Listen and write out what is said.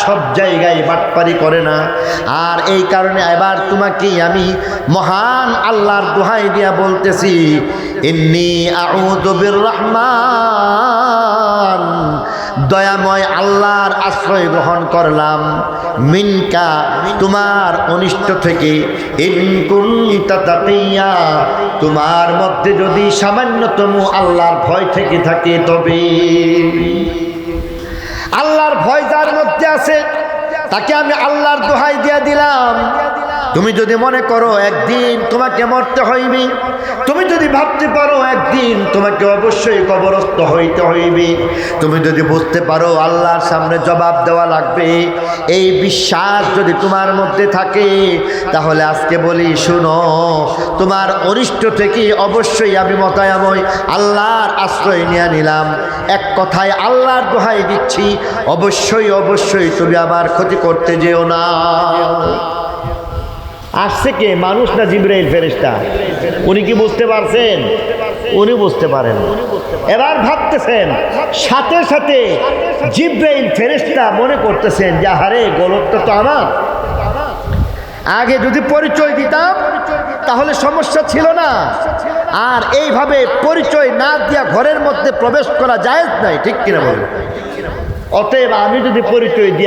সব জায়গায় বাটপারি করে না। আর এই কারণে এবার তোমাকে আমি মহান আল্লাহর দোহাই দিয়া বলতেছি, ইন্নী আউযু বিররহমান, দয়াময় আল্লাহর আশ্রয় গ্রহণ করলাম, মিনকা, তোমার অনিষ্ট থেকে, ইন কুনতা তাকিয়া, তোমার মধ্যে যদি সামান্যতম আল্লাহর ভয় থেকে থাকে তবে। আল্লাহর ভয় যার মধ্যে আছে তাকে আমি আল্লাহর দোহাই দিয়ে দিলাম। তুমি যদি মনে করো একদিন তোমাকে মরতে হইবে, তুমি যদি ভাবতে পারো একদিন তোমাকে অবশ্যই কবরস্থ হইতে হইবে, তুমি যদি বুঝতে পারো আল্লাহর সামনে জবাব দেওয়া লাগবে, এই বিশ্বাস যদি তোমার মধ্যে থাকে, তাহলে আজকে বলি শুনো, তোমার অনিষ্ট থেকে অবশ্যই আমি মোতায়েমই আল্লাহর আশ্রয় নিয়ে নিলাম। এক কথায় আল্লাহর দোহাই দিচ্ছি, অবশ্যই অবশ্যই তুমি আমার ক্ষতি করতে যেও না। আসছে কে? মানুষ না জিবরাইল ফেরেশতা? উনি কি বুঝতে পারছেন? উনি বুঝতে পারেন। এবার ভাবতেছেন, সাথে সাথে জিবরাইল ফেরেশতা মনে করতেছেন যে আরে গলতটা তো আমার, আগে যদি পরিচয় দিতাম তাহলে সমস্যা ছিল না। আর এইভাবে পরিচয় না দিয়া ঘরের মধ্যে প্রবেশ করা জায়েজ নাই, ঠিক কিনা বলেন? অতএব আমি যদি পরিচয় দিয়া